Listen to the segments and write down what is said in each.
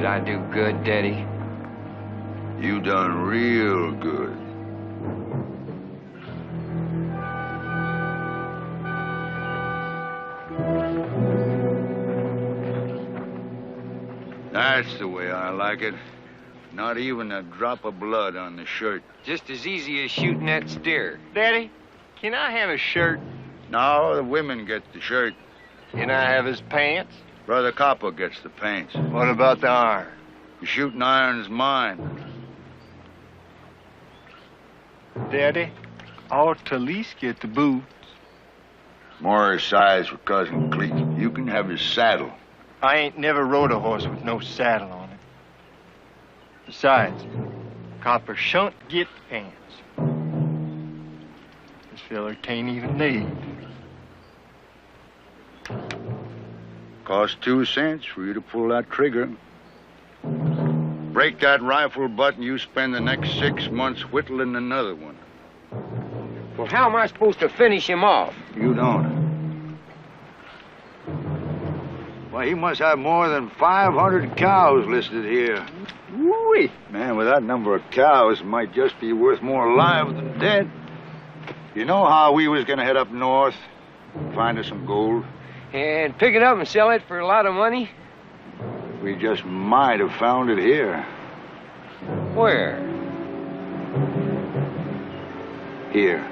Did I do good, Daddy? You done real good. That's the way I like it. Not even a drop of blood on the shirt. Just as easy as shooting that steer. Daddy, can I have his shirt? No, the women get the shirt. Can I have his pants? Brother Copper gets the pants. What about the iron? The shooting iron's mine. Daddy, I ought to at least get the boots. More size for Cousin Cleek. You can have his saddle. I ain't never rode a horse with no saddle on it. Besides, Copper shan't get pants. This feller can't even lead. Cost 2 cents for you to pull that trigger. Break that rifle butt and you spend the next 6 months whittling another one. Well, how am I supposed to finish him off? You don't. Why, he must have more than 500 cows listed here. Woo-wee. Man, with that number of cows, it might just be worth more alive than dead. You know how we was gonna head up north, find us some gold? And pick it up and sell it for a lot of money? We just might have found it here. Where? Here.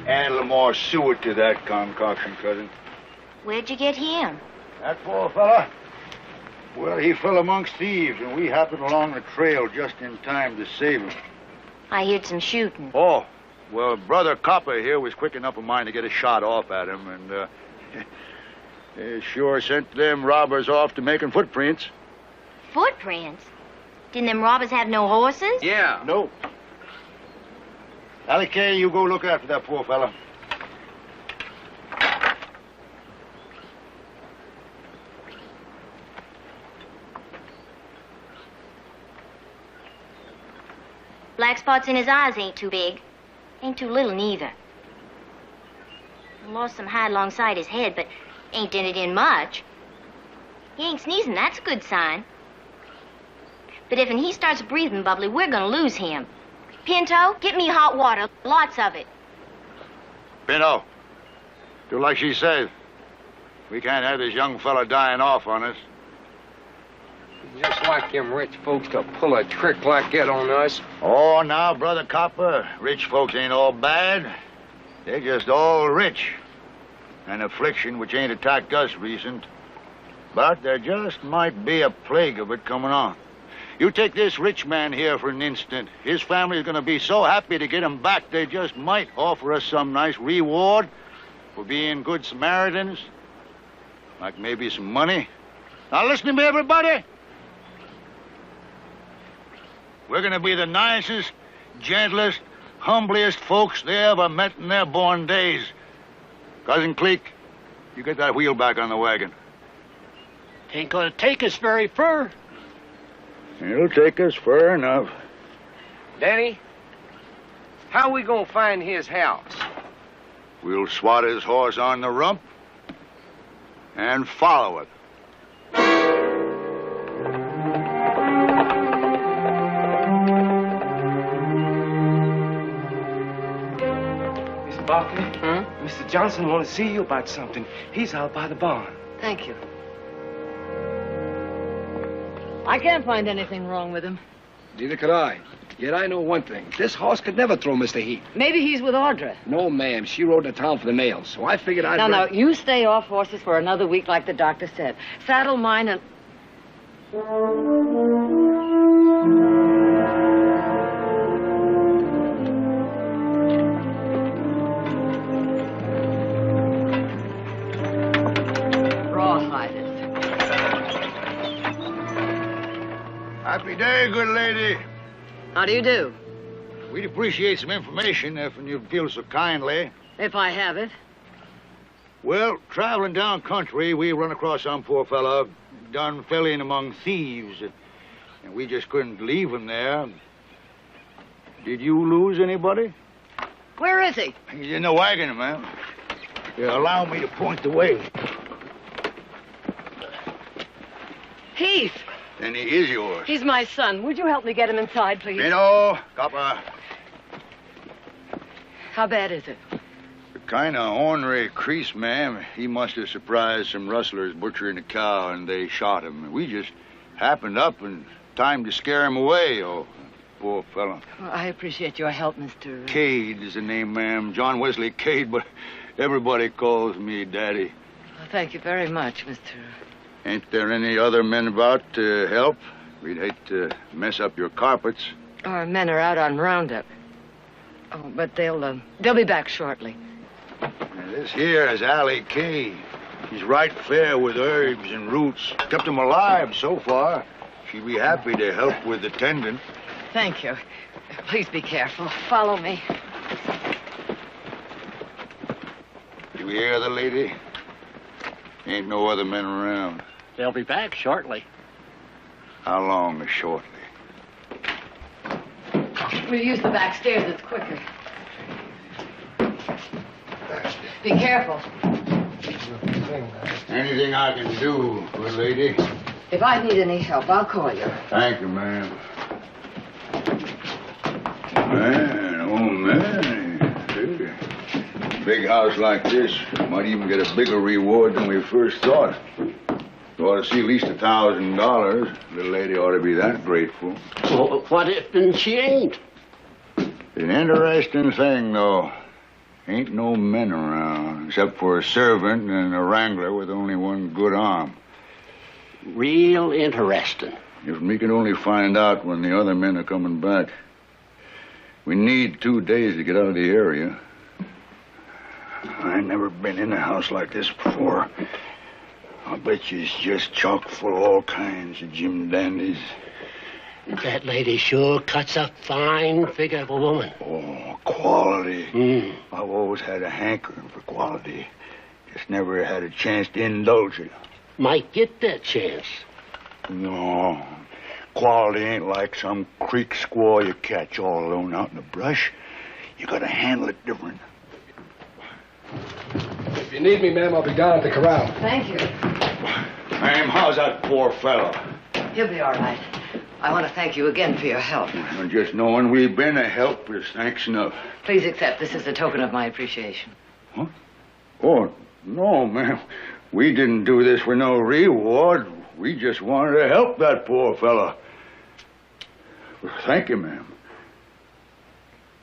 Add a little more suet to that concoction, cousin. Where'd you get him? That poor fella? Well, he fell amongst thieves, and we happened along the trail just in time to save him. I heard some shooting. Oh, well, Brother Copper here was quick enough of mine to get a shot off at him, and, they sure sent them robbers off to making footprints. Footprints? Didn't them robbers have no horses? Yeah. No. Allie Kay, you go look after that poor fella. Black spots in his eyes ain't too big. Ain't too little neither. Lost some hide alongside his head, but ain't dented in much. He ain't sneezing, that's a good sign. But if he starts breathing bubbly, we're gonna lose him. Pinto, get me hot water, lots of it. Pinto, do like she says. We can't have this young fella dying off on us. Just like them rich folks to pull a trick like that on us. Oh, now, Brother Copper, rich folks ain't all bad. They're just all rich. An affliction which ain't attacked us recent. But there just might be a plague of it coming on. You take this rich man here for an instant. His family's gonna be so happy to get him back, they just might offer us some nice reward for being good Samaritans. Like maybe some money. Now listen to me, everybody. We're gonna be the nicest, gentlest, humblest folks they ever met in their born days. Cousin Cleek, you get that wheel back on the wagon. Ain't gonna take us very far. It'll take us far enough. Danny, how we gonna find his house? We'll swat his horse on the rump and follow it. Mr. Johnson wants to see you about something. He's out by the barn. Thank you. I can't find anything wrong with him. Neither could I. Yet I know one thing. This horse could never throw Mr. Heat. Maybe he's with Audra. No, ma'am. She rode to town for the nails, so I figured I'd... Now, you stay off horses for another week like the doctor said. Saddle mine and... Rawhide it. Happy day, good lady. How do you do? We'd appreciate some information if you'd feel so kindly. If I have it. Well, traveling down country, we run across some poor fellow done fell in among thieves. And we just couldn't leave him there. Did you lose anybody? Where is he? He's in the wagon, ma'am. Yeah, allow me to point the way. Heath. Then he is yours. He's my son. Would you help me get him inside, please? No, copper. How bad is it? The kind of ornery crease, ma'am. He must have surprised some rustlers butchering a cow, and they shot him. We just happened up in time to scare him away. Oh, poor fellow. Well, I appreciate your help, Mr. Cade is the name, ma'am. John Wesley Cade, but everybody calls me Daddy. Well, thank you very much, Mr. Ain't there any other men about to help? We'd hate to mess up your carpets. Our men are out on roundup. Oh, but they'll be back shortly. Now, this here is Allie Kay. She's right fair with herbs and roots. Kept him alive so far. She'd be happy to help with the tendon. Thank you. Please be careful. Follow me. You hear the lady? Ain't no other men around. They'll be back shortly. How long is shortly? We'll use the back stairs. It's quicker. Be careful. Anything I can do, good lady? If I need any help, I'll call you. Thank you, ma'am. Man, oh, man. Hey. Big house like this might even get a bigger reward than we first thought. You ought to see at least $1,000. The lady ought to be that grateful. Well, what if she ain't? An interesting thing, though. Ain't no men around, except for a servant and a wrangler with only one good arm. Real interesting. If we can only find out when the other men are coming back. We need 2 days to get out of the area. I never been in a house like this before. I bet you it's just chock full of all kinds of Jim dandies. That lady sure cuts a fine figure of a woman. Oh, quality. Mm. I've always had a hankering for quality. Just never had a chance to indulge it. Might get that chance. No. Quality ain't like some creek squaw you catch all alone out in the brush. You gotta handle it different. If you need me, ma'am, I'll be down at the corral. Thank you. Ma'am, how's that poor fellow? He'll be all right. I want to thank you again for your help. And just knowing we've been a help is thanks enough. Please accept this as a token of my appreciation. Huh? Oh, no, ma'am. We didn't do this for no reward. We just wanted to help that poor fellow. Well, thank you, ma'am.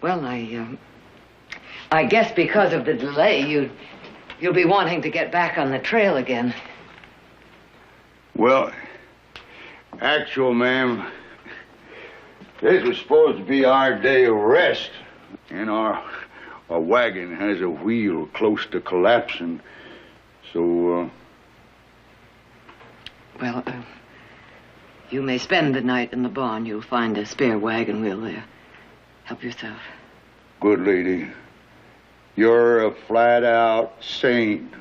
Well, I guess because of the delay, you'll be wanting to get back on the trail again. Well, actual, ma'am, this was supposed to be our day of rest. And our wagon has a wheel close to collapsing. So, Well, you may spend the night in the barn. You'll find a spare wagon wheel there. Help yourself. good lady, you're a flat-out saint.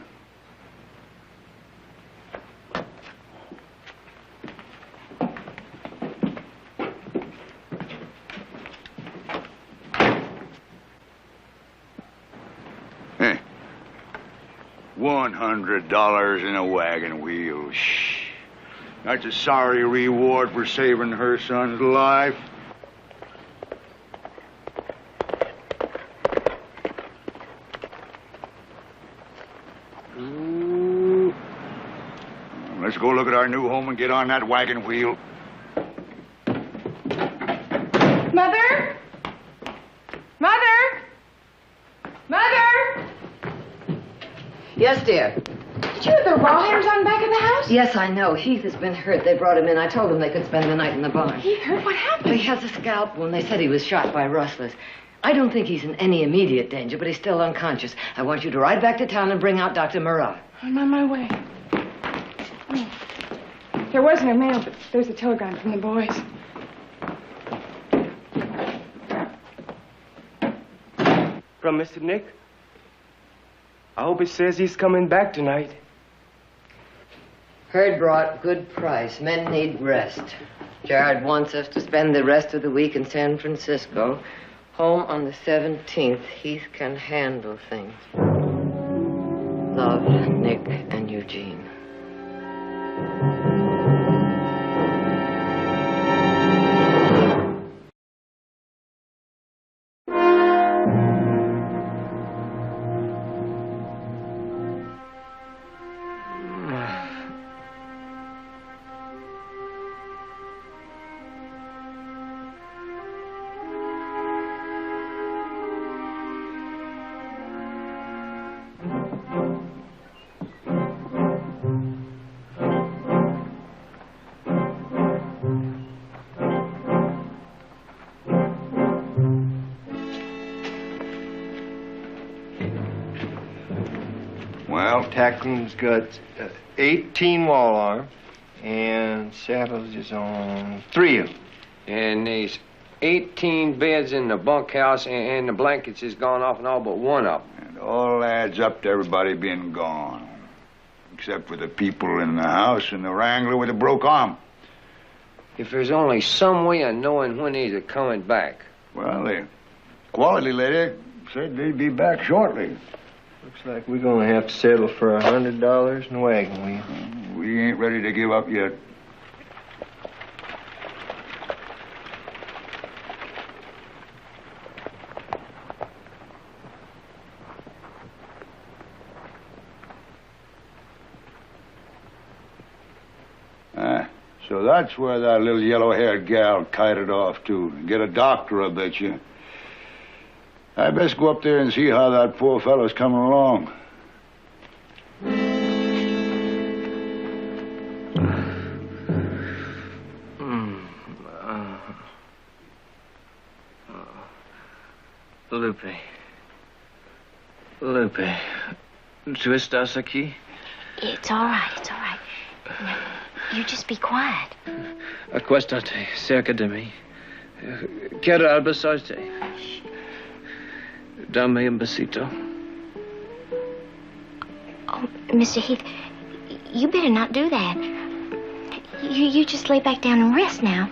$100 in a wagon wheel. Shh. That's a sorry reward for saving her son's life. go look at our new home and get on that wagon wheel. Mother? Mother? Mother? Yes, dear. Did you have the Rawhams on back of the house? Yes, I know. Heath has been hurt. They brought him in. I told them they could spend the night in the barn. Heath hurt? What happened? He has a scalp wound. They said he was shot by rustlers. I don't think he's in any immediate danger, but he's still unconscious. I want you to ride back to town and bring out Dr. Murat. I'm on my way. There was no mail, but there's a telegram from the boys. From Mr. Nick? I hope it says he's coming back tonight. Herd brought, good price. Men need rest. Gerard wants us to spend the rest of the week in San Francisco. Home on the 17th. Heath can handle things. Love, Nick and Eugene. Well, Tackling's got 18 wall arm, and Saddles is on 3 of them. And there's 18 beds in the bunkhouse, and the blankets is gone off and all but one of them. it all adds up to everybody being gone. Except for the people in the house and the wrangler with a broke arm. If there's only some way of knowing when these are coming back. Well, the quality lady said they'd be back shortly. Looks like we're gonna have to settle for $100 in the wagon wheel. We ain't ready to give up yet. So that's where that little yellow-haired gal kited off to. Get a doctor, I bet you. I best go up there and see how that poor fellow's coming along. Lupe. Tu estás aquí? It's all right, it's all right. Now, you just be quiet. Acuéstate cerca de mí. Quiero abrazarte. Dame un besito. Oh, Mr. Heath, you better not do that. You just lay back down and rest now.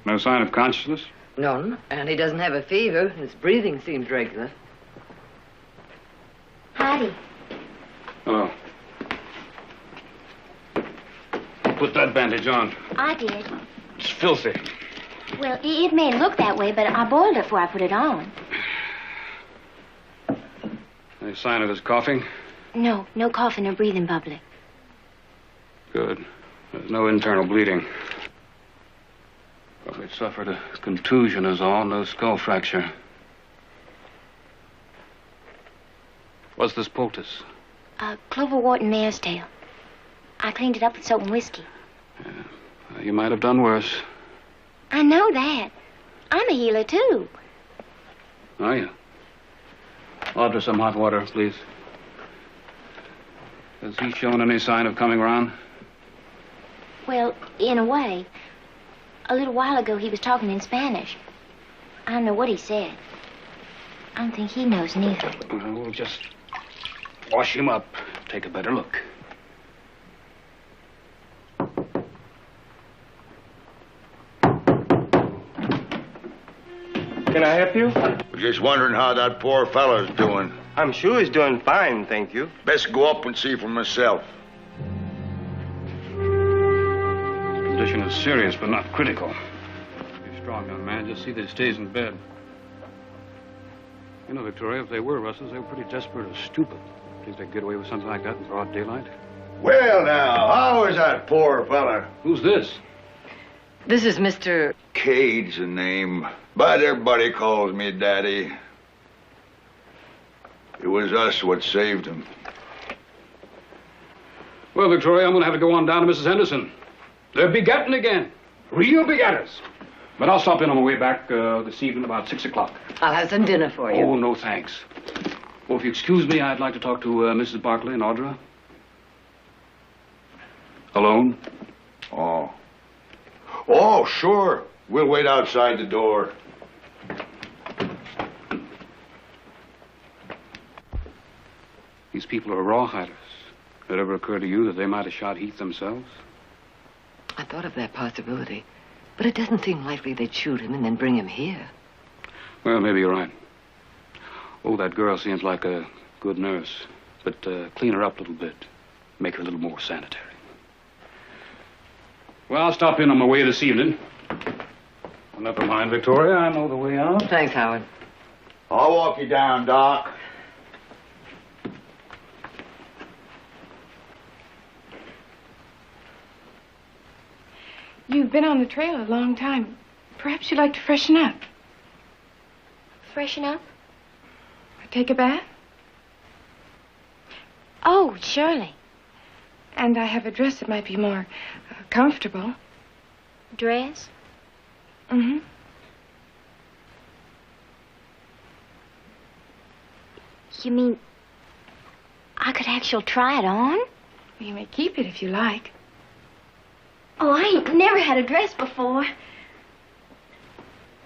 No sign of consciousness? None, and he doesn't have a fever. His breathing seems regular. Howdy. Hello. Put that bandage on. I did. It's filthy. Well, it may look that way, but I boiled it before I put it on. Any sign of his coughing? No coughing or breathing bubbly. Good. There's no internal bleeding. Probably suffered a contusion is all, no skull fracture. What's this poultice? Cloverwort and mare's tail. I cleaned it up with soap and whiskey. You might have done worse. I know that. I'm a healer, too. Are you? Order some hot water, please. Has he shown any sign of coming around? Well, in a way. A little while ago, he was talking in Spanish. I don't know what he said. I don't think he knows neither. We'll just wash him up. Take a better look. help you? Just wondering how that poor fellow's doing. I'm sure he's doing fine, thank you. Best go up and see for myself. His condition is serious, but not critical. He's a strong young man. Just see that he stays in bed. You know, Victoria, if they were rustlers, they were pretty desperate or stupid. Think they'd get away with something like that in broad daylight? Well, now, how is that poor fella? Who's this? This is Mr. Cade's the name, but everybody calls me Daddy. It was us what saved him. Well, Victoria, I'm going to have to go on down to Mrs. Henderson. They're begetting again. Real begetters. But I'll stop in on my way back this evening about 6 o'clock. I'll have some dinner for you. Oh, no, thanks. Oh, if you excuse me, I'd like to talk to Mrs. Barkley and Audra. Alone? Oh. Oh, sure. We'll wait outside the door. These people are rawhiders. Did it ever occur to you that they might have shot Heath themselves? I thought of that possibility, but it doesn't seem likely they'd shoot him and then bring him here. Well, maybe you're right. Oh, that girl seems like a good nurse, but clean her up a little bit. Make her a little more sanitary. Well, I'll stop in on my way this evening. Well, never mind, Victoria. I know the way out. Thanks, Howard. I'll walk you down, Doc. You've been on the trail a long time. Perhaps you'd like to freshen up. Freshen up? Take a bath? Oh, surely. And I have a dress that might be more comfortable. Dress? Mm-hmm. You mean I could actually try it on? You may keep it if you like. Oh, I ain't never had a dress before.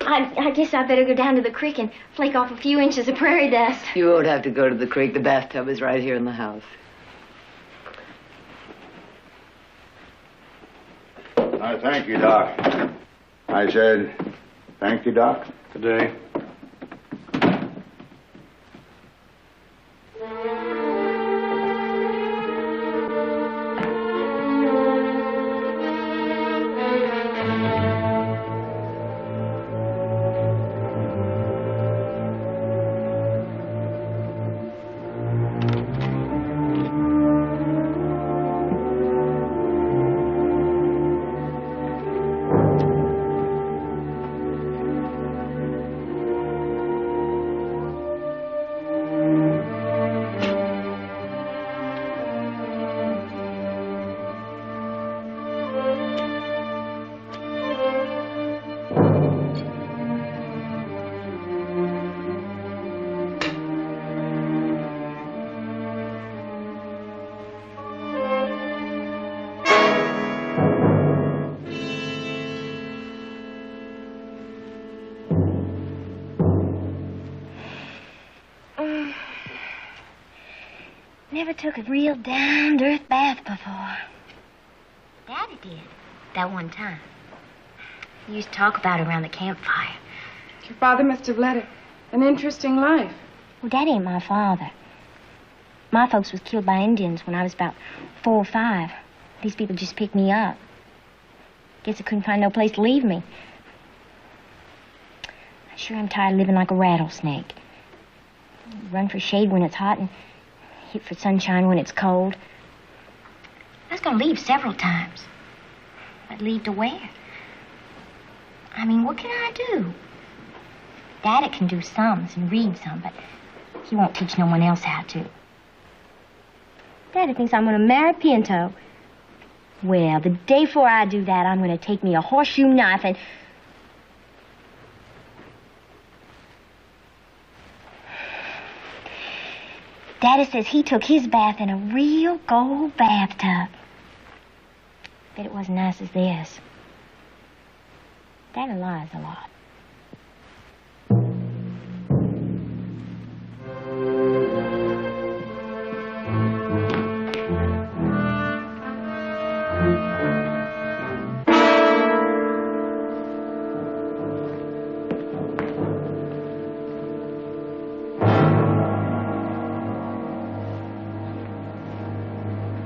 I guess I better go down to the creek and flake off a few inches of prairie dust. You won't have to go to the creek. The bathtub is right here in the house. I thank you, Doc. I said, thank you, Doc. Good day. Never took a real down-to-earth bath before. Daddy did, that one time. He used to talk about it around the campfire. Your father must have led an interesting life. Well, Daddy ain't my father. My folks was killed by Indians when I was about 4 or 5. These people just picked me up. Guess I couldn't find no place to leave me. I sure am tired of living like a rattlesnake. Run for shade when it's hot and hit for sunshine when it's cold. I was gonna leave several times. But leave to where? I mean, what can I do? Daddy can do sums and read some, but he won't teach no one else how to. Daddy thinks I'm gonna marry Pinto. Well, the day before I do that, I'm gonna take me a horseshoe knife and... Daddy says he took his bath in a real gold bathtub. Bet it wasn't nice as this. Daddy lies a lot.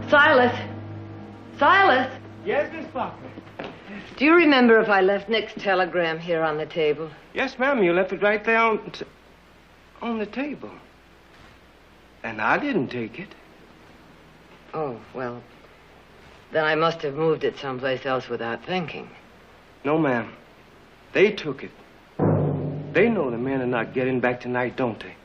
Silas! Silas! Yes, Miss Parker. Do you remember if I left Nick's telegram here on the table? Yes, ma'am. You left it right there on the table. And I didn't take it. Oh, well, then I must have moved it someplace else without thinking. No, ma'am. They took it. They know the men are not getting back tonight, don't they?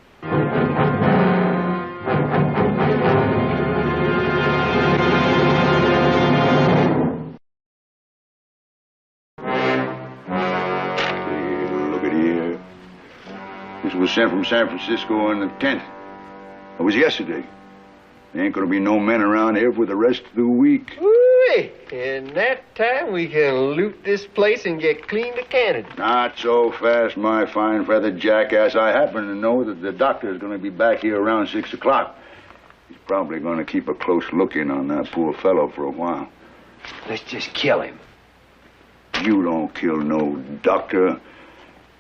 Look at here. This was sent from San Francisco on the 10th. It was yesterday. There ain't gonna be no men around here for the rest of the week. Ooh, in that time, we can loot this place and get clean to Canada. Not so fast, my fine feathered jackass. I happen to know that the doctor is gonna be back here around 6 o'clock. He's probably gonna keep a close look in on that poor fellow for a while. Let's just kill him. You don't kill no doctor.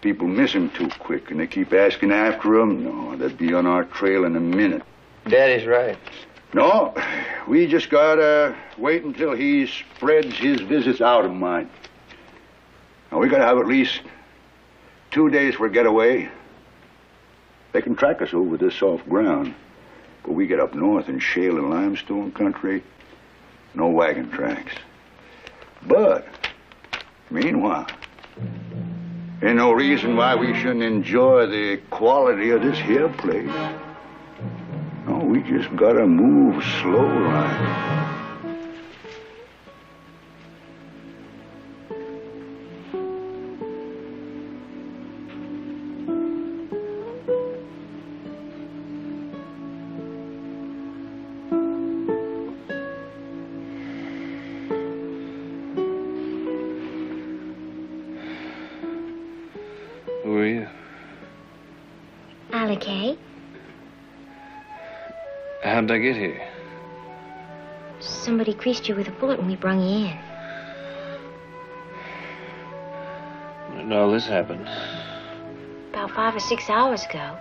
People miss him too quick, and they keep asking after him. No, they'd be on our trail in a minute. Daddy's right. No, we just gotta wait until he spreads his visits out of mind. Now, we gotta have at least 2 days for a getaway. They can track us over this soft ground, but we get up north in shale and limestone country, no wagon tracks. But, meanwhile, ain't no reason why we shouldn't enjoy the quality of this here place. No, we just gotta move slow like. Who are you? Allie Kay. How'd I get here? Somebody creased you with a bullet when we brung you in. When did all this happen? About 5 or 6 hours ago.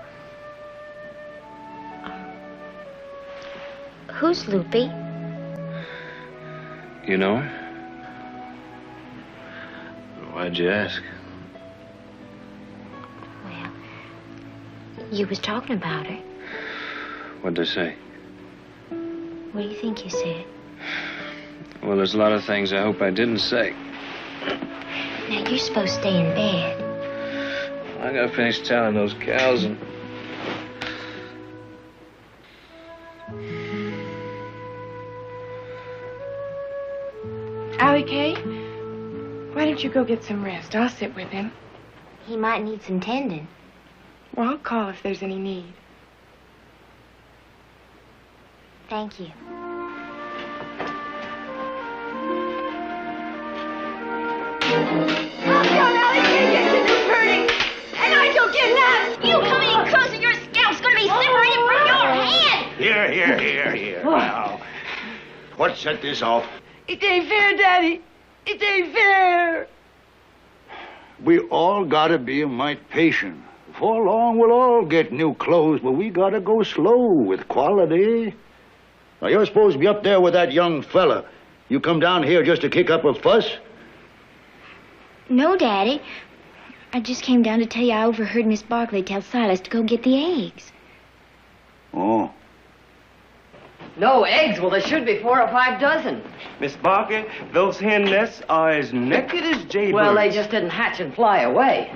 Who's Loopy? You know her? Why'd you ask? Well, you was talking about her. What'd they say? What do you think you said? Well, there's a lot of things I hope I didn't say. Now, you're supposed to stay in bed. I gotta finish telling those cows and... Allie Kay, why don't you go get some rest? I'll sit with him. He might need some tending. Well, I'll call if there's any need. Thank you. You come any closer, your scalp's gonna be separated from your hand! Here. Now, what set this off? It ain't fair, Daddy. It ain't fair. We all gotta be a mite patient. Before long, we'll all get new clothes, but we gotta go slow with quality. Now, you're supposed to be up there with that young fella. You come down here just to kick up a fuss? No, Daddy. I just came down to tell you I overheard Miss Barkley tell Silas to go get the eggs. Oh. No eggs? Well, there should be 4 or 5 dozen. Miss Barker, those hen nests are as naked as jaybirds. Well, they just didn't hatch and fly away.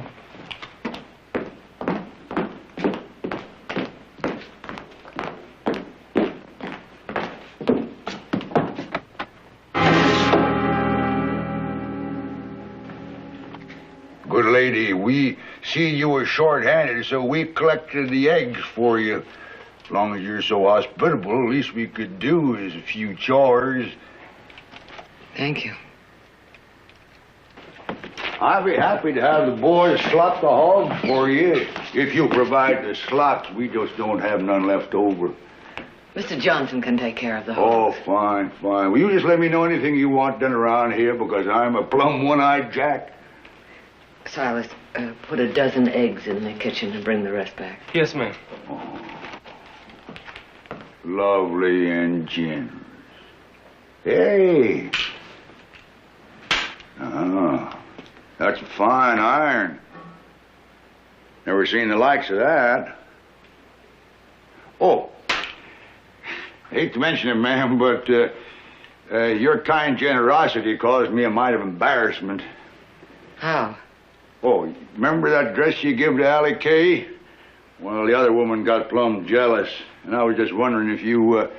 Good lady, we see you were short-handed, so we collected the eggs for you. As long as you're so hospitable, least we could do is a few chores. Thank you. I'll be happy to have the boys slot the hogs for you. If you provide the slots, we just don't have none left over. Mr. Janssen can take care of the Oh, hogs. fine. Will you just let me know anything you want done around here, because I'm a plumb one-eyed jack? Silas, put a dozen eggs in the kitchen and bring the rest back. Yes, ma'am. Oh. Lovely and generous. Hey. Oh, that's a fine iron. Never seen the likes of that. Oh, hate to mention it, ma'am, but your kind generosity caused me a mite of embarrassment. How? Oh, remember that dress you give to Allie Kay? Well, the other woman got plumb jealous, and I was just wondering if you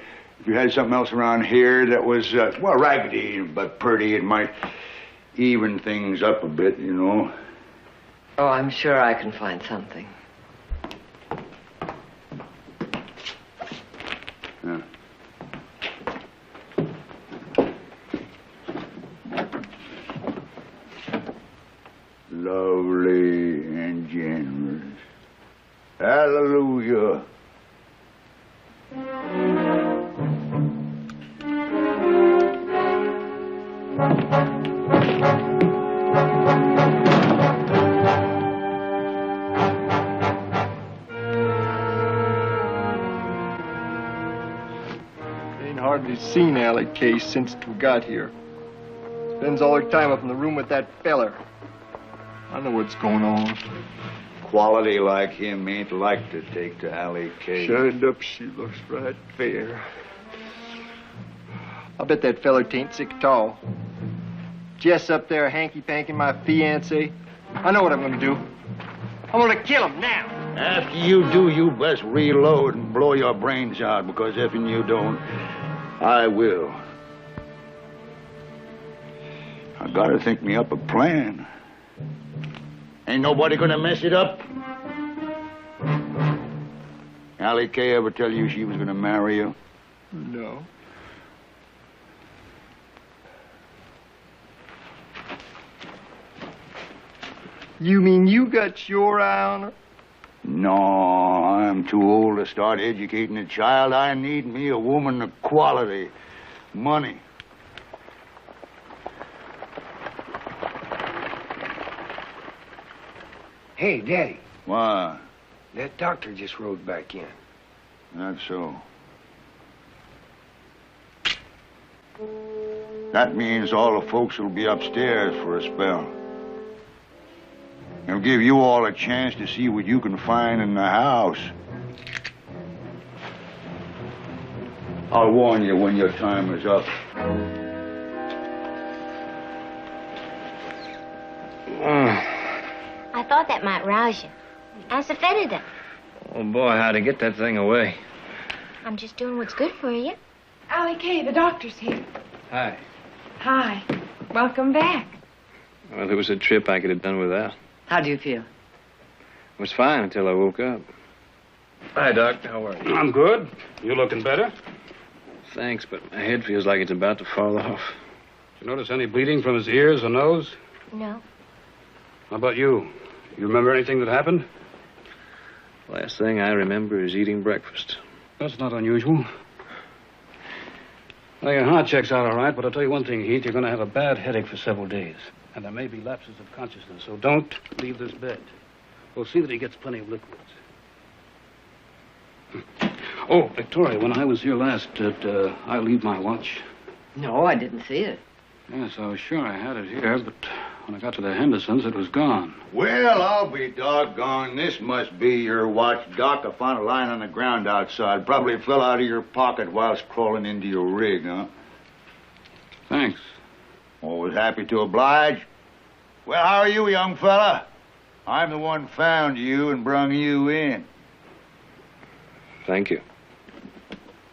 had something else around here that was, well, raggedy but pretty. It might even things up a bit, you know. Oh, I'm sure I can find something. Yeah. Lovely and generous. Hallelujah. Ain't hardly seen Allie Kay since we got here. Spends all her time up in the room with that feller. I know what's going on. Quality like him ain't like to take to Allie Kay. Shined up, she looks right fair. I bet that feller tain't sick at all. Jess up there hanky-panking my fiancé. I know what I'm gonna do. I'm gonna kill him now. After you do, you best reload and blow your brains out, because if you don't, I will. I gotta think me up a plan. Ain't nobody gonna mess it up? Allie Kay ever tell you she was gonna marry you? No. You mean you got your eye on her? No, I'm too old to start educating a child. I need me a woman of quality. Money. Hey, Daddy, Why? that doctor just rode back in. That's so. That means all the folks will be upstairs for a spell. It'll give you all a chance to see what you can find in the house. I'll warn you when your time is up. I thought that might rouse you. Ask the Fedida. Oh, boy, how'd to get that thing away? I'm just doing what's good for you. Allie Kay, the doctor's here. Hi. Hi. Welcome back. Well, it was a trip I could have done without. How do you feel? It was fine until I woke up. Hi, Doc. How are you? I'm good. You looking better? Thanks, but my head feels like it's about to fall off. Did you notice any bleeding from his ears or nose? No. How about you? You remember anything that happened? Last thing I remember is eating breakfast. That's not unusual. Well, your heart check's out all right, but I'll tell you one thing, Heath. You're going to have a bad headache for several days. And there may be lapses of consciousness, so don't leave this bed. We'll see that he gets plenty of liquids. Oh, Victoria, when I was here last, did I leave my watch? No, I didn't see it. Yes, I was sure I had it here, but when I got to the Hendersons, it was gone. Well, I'll be doggone. This must be your watch, Doc. I found a line on the ground outside. Probably fell out of your pocket whilst crawling into your rig, huh? Thanks. Always happy to oblige. Well, how are you, young fella? I'm the one found you and brung you in. Thank you.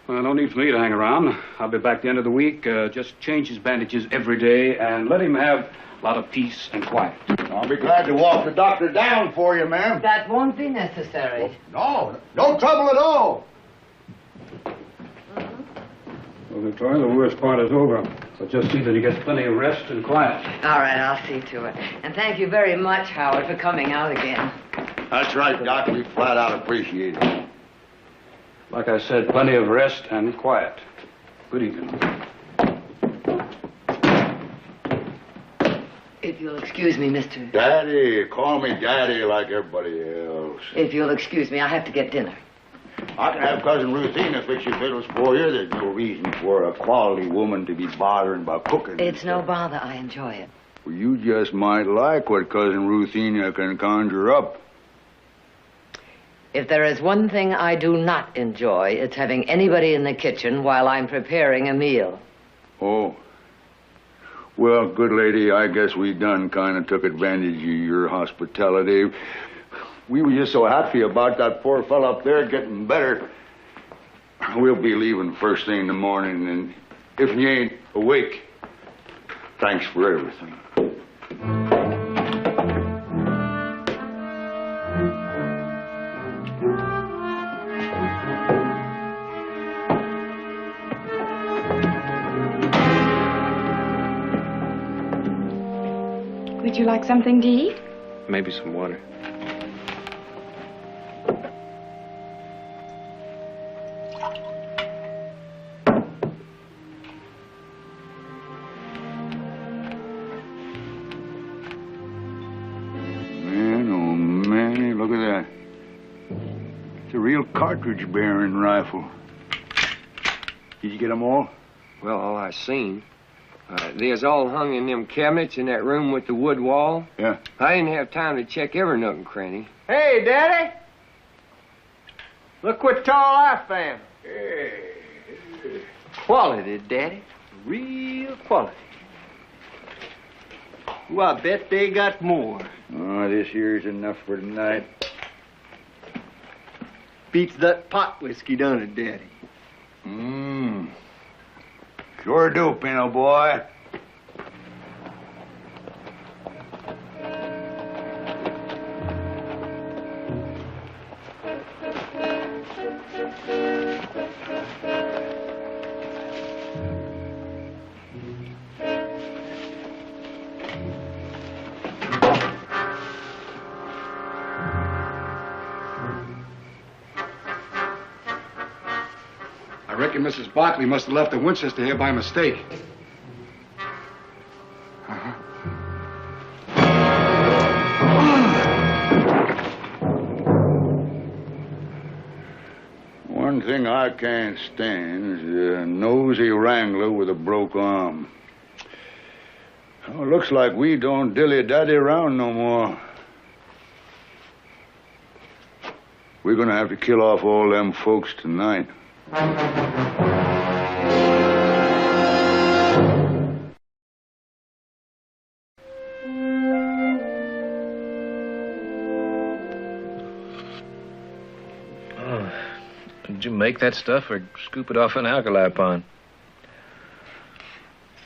Well, no need for me to hang around. I'll be back the end of the week. Just change his bandages every day and let him have a lot of peace and quiet. I'll be glad to walk the doctor down for you, ma'am. That won't be necessary. No, no trouble at all. Well, Victoria, the worst part is over. So just see that he gets plenty of rest and quiet. All right, I'll see to it. And thank you very much, Howard, for coming out again. That's right, Doc. We flat out appreciate it. Like I said, plenty of rest and quiet. Good evening. If you'll excuse me, Mr. Daddy. Call me Daddy like everybody else. If you'll excuse me, I have to get dinner. I can have Cousin Ruthina fix your fiddles for you. There's no reason for a quality woman to be bothering about cooking. It's no bother. I enjoy it. Well, you just might like what Cousin Ruthina can conjure up. If there is one thing I do not enjoy, it's having anybody in the kitchen while I'm preparing a meal. Oh. Well, good lady, I guess we done kind of took advantage of your hospitality. We were just so happy about that poor fellow up there getting better. We'll be leaving first thing in the morning, and if you ain't awake, thanks for everything. Would you like something to eat? Maybe some water. Man, oh man, look at that. It's a real cartridge-bearing rifle. Did you get them all? Well, all I seen. There's all hung in them cabinets in that room with the wood wall. Yeah. I didn't have time to check every nook and cranny. Hey, Daddy! Look what tall I found. Hey. Quality, Daddy. Real quality. Well, I bet they got more. Oh, this here's enough for tonight. Beats that pot whiskey, don't it, Daddy? Sure do, Pino boy. I reckon Mrs. Barkley must have left the Winchester here by mistake. One thing I can't stand is a nosy wrangler with a broke arm. Well, looks like we don't dilly-dally around no more. We're gonna have to kill off all them folks tonight. Did you make that stuff or scoop it off an alkali pond?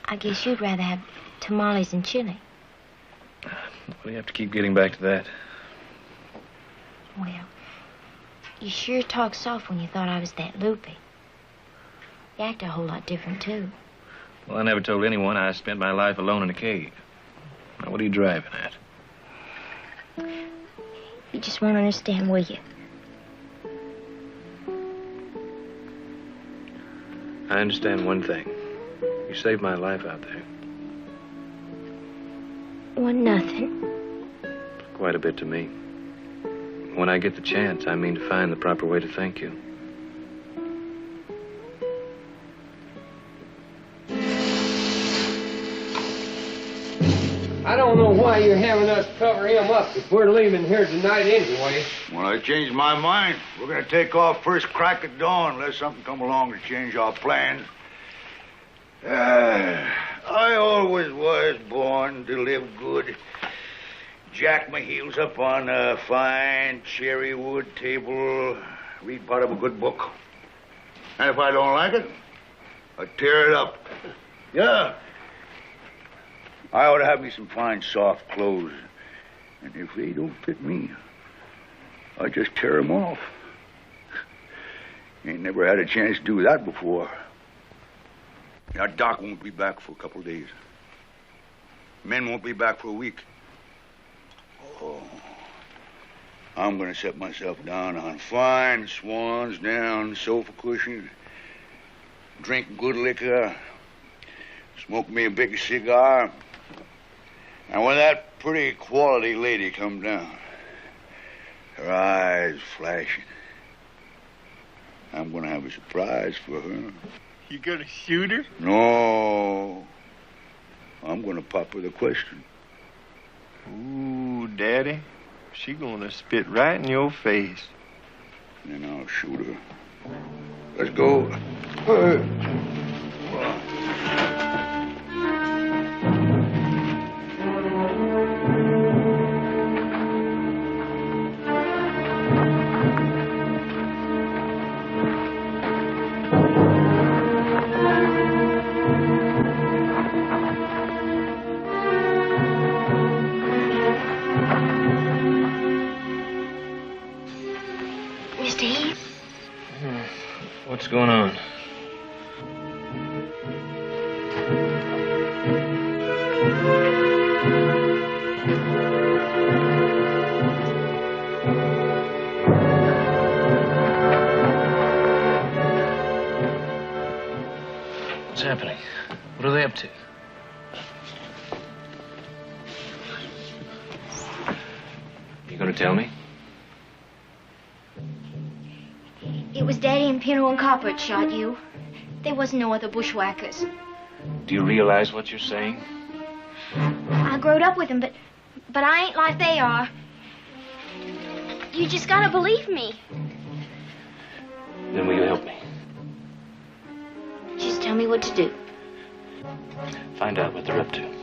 I guess you'd rather have tamales and chili. We have to keep getting back to that. Well, you sure talked soft when you thought I was that loopy. You act a whole lot different, too. Well, I never told anyone I spent my life alone in a cave. Now, what are you driving at? You just won't understand, will you? I understand one thing. You saved my life out there. One nothing. Quite a bit to me. When I get the chance, I mean to find the proper way to thank you. I don't know why you're having us cover him up if we're leaving here tonight anyway. Well, I changed my mind. We're gonna take off first crack at dawn unless something come along to change our plans. I always was born to live good. Jack my heels up on a fine cherry wood table, read part of a good book. And if I don't like it, I tear it up. Yeah. I ought to have me some fine soft clothes. And if they don't fit me, I just tear them off. Ain't never had a chance to do that before. Now, Doc won't be back for a couple of days. Men won't be back for a week. Oh, I'm going to set myself down on fine swans down sofa cushions, drink good liquor, smoke me a big cigar, and when that pretty quality lady comes down, her eyes flashing, I'm gonna have a surprise for her. You gonna shoot her? No. I'm gonna pop her the question. Ooh, Daddy. She gonna spit right in your face. Then I'll shoot her. Let's go. What's going on? What's happening? What are they up to? You gonna tell me? It was Daddy and Pinto and Copper that shot you. There wasn't no other bushwhackers. Do you realize what you're saying? I growed up with them, but I ain't like they are. You just gotta believe me. Then will you help me? Just tell me what to do. Find out what they're up to.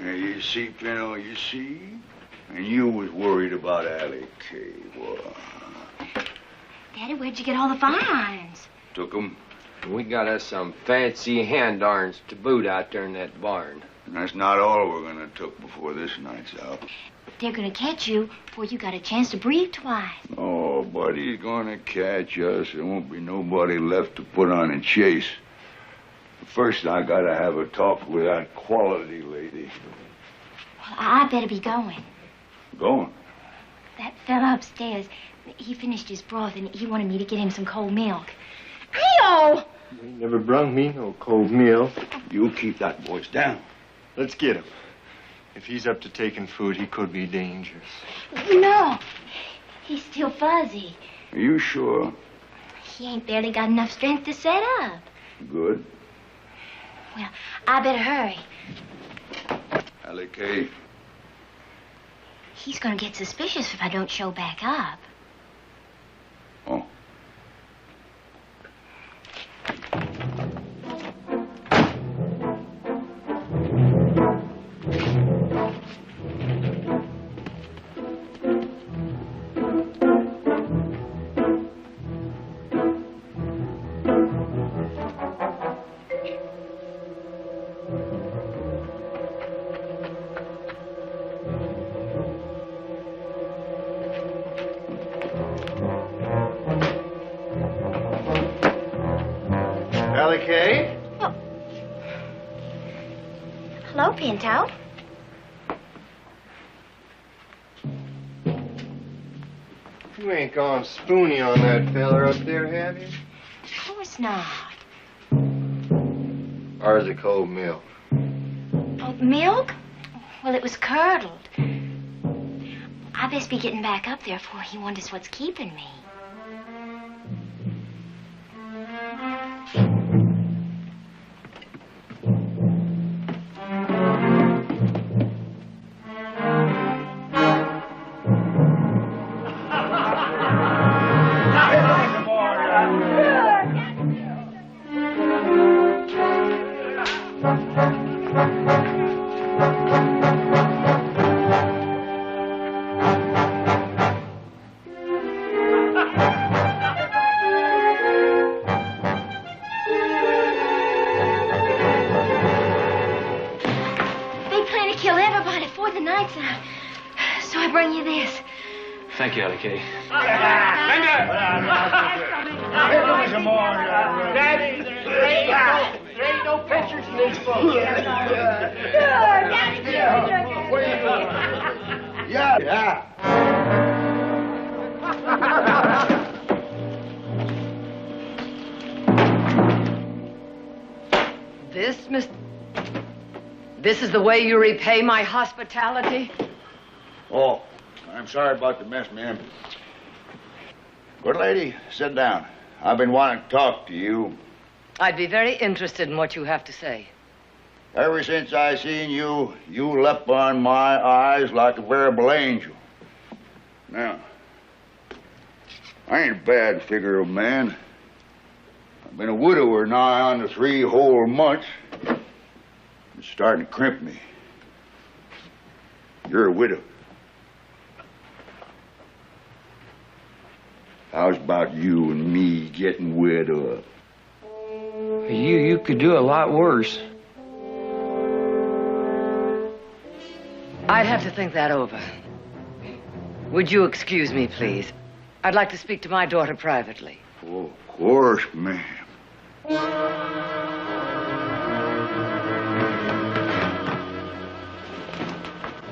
You see, Pinto, you see? And you was worried about Allie Kay. Well, Daddy, where'd you get all the firearms? took 'em. We got us some fancy hand irons to boot out there in that barn. And that's not all we're gonna took before this night's out. They're gonna catch you before you got a chance to breathe twice. Nobody's gonna catch us. There won't be nobody left to put on a chase. First, I gotta have a talk with that quality lady. Well, I better be going. Going? That fella upstairs, he finished his broth and he wanted me to get him some cold milk. Ayo! He never brung me no cold meal. You keep that voice down. Let's get him. If he's up to taking food, he could be dangerous. No, he's still fuzzy. Are you sure? He ain't barely got enough strength to set up. Good. Well, I better hurry. Allie Kay. He's gonna get suspicious if I don't show back up. Oh. Kay? Oh. Hello, Pinto. You ain't gone spoony on that feller up there, have you? Of course not. Ours a cold milk. Oh, milk? Well, it was curdled. I best be getting back up there before he wonders what's keeping me. night's out. So I bring you this. Thank you, Allie Kay. Daddy, there ain't no pictures in these books. Yeah. This is the way you repay my hospitality? Oh, I'm sorry about the mess, ma'am. Good lady, sit down. I've been wanting to talk to you. I'd be very interested in what you have to say. Ever since I seen you, you leapt on my eyes like a veritable angel. Now, I ain't a bad figure of man. I've been a widower nigh on to 3 whole months. It's starting to crimp me. You're a widow. How's about you and me getting wed up? You could do a lot worse. I'd have to think that over. Would you excuse me, please? I'd like to speak to my daughter privately. Oh, of course, ma'am.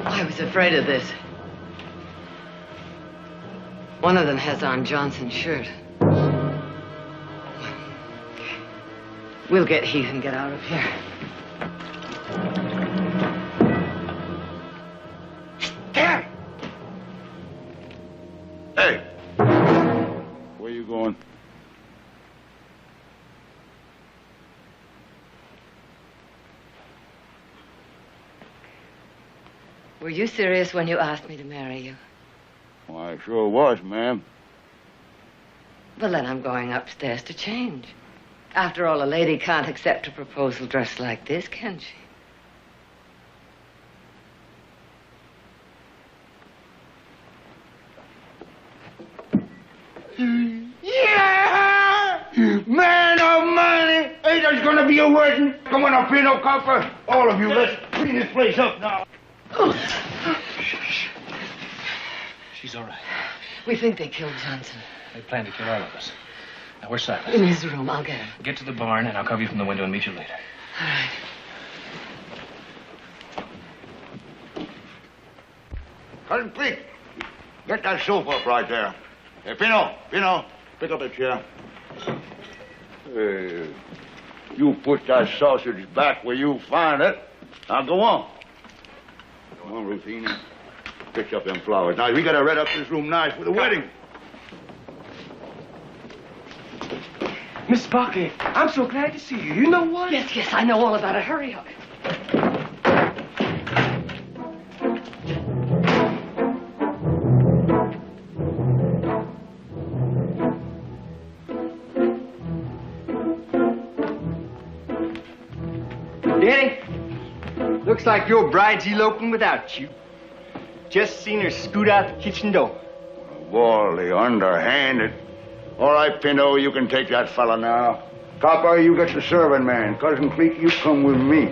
I was afraid of this. One of them has on Johnson's shirt. We'll get Heath and get out of here. Damn! Hey! Where you going? Were you serious when you asked me to marry you? Well, I sure was, ma'am. Well, then I'm going upstairs to change. After all, a lady can't accept a proposal dressed like this, can she? Yeah! Man of money! Ain't there's gonna be a wedding? Come on up here, no copper. All of you, let's clean this place up now. She's all right. We think they killed Janssen. They plan to kill all of us. Now, where's Silas? In his room. I'll get him. Get to the barn, and I'll cover you from the window and meet you later. All right. Cousin Cleek, get that sofa up right there. Hey, Pino, pick up a chair. Hey, you put that sausage back where you find it. Now, go on. Come on, Rufina. Pick up them flowers. Now, we gotta red up this room nice for the wedding. Miss Barkley, I'm so glad to see you. You know what? Yes, I know all about it. Hurry up. Danny, looks like your bride's eloping without you. Just seen her scoot out the kitchen door. Wally, underhanded. All right, Pinto, you can take that fella now. Copper, you get the serving man. Cousin Cleek, you come with me.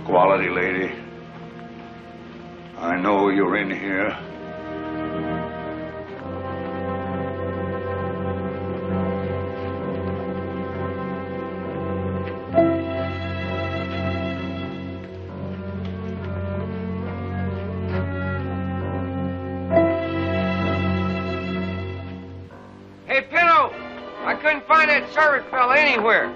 Quality lady. I know you're in here. couldn't find that servant fella anywhere.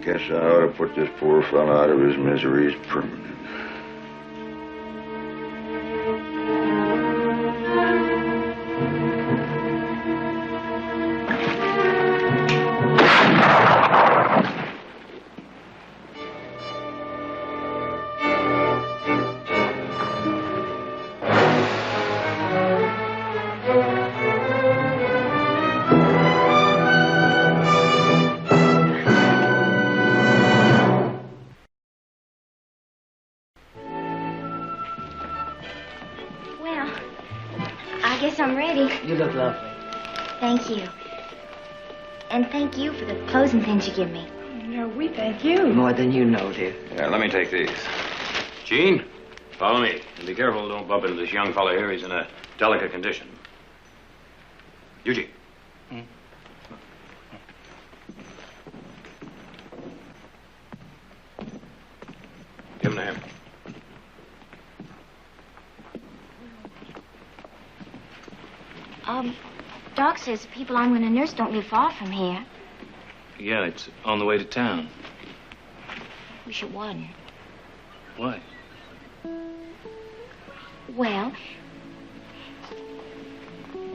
Guess I ought to put this poor fella out of his miseries permanent. I guess I'm ready. You look lovely. Thank you. And thank you for the clothes and things you give me. No, we thank you. More than you know, dear. Yeah, let me take these. Gene, follow me. And be careful, don't bump into this young fellow here. He's in a delicate condition. Eugene. Give him a hand. Doc says the people I'm going to nurse don't live far from here. Yeah, it's on the way to town. Wish it wasn't. Why? Well,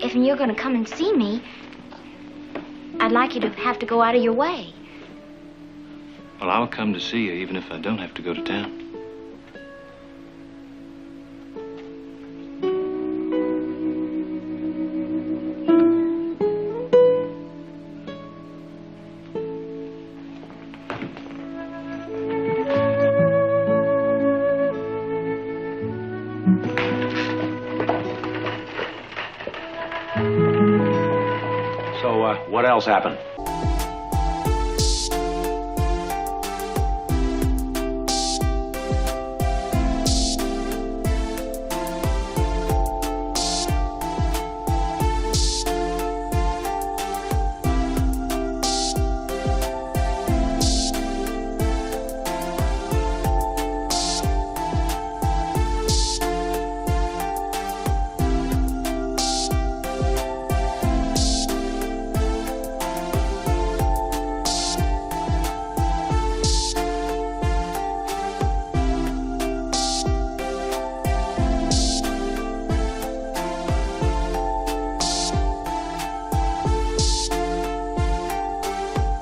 if you're going to come and see me, I'd like you to have to go out of your way. Well, I'll come to see you even if I don't have to go to town. So, what else happened?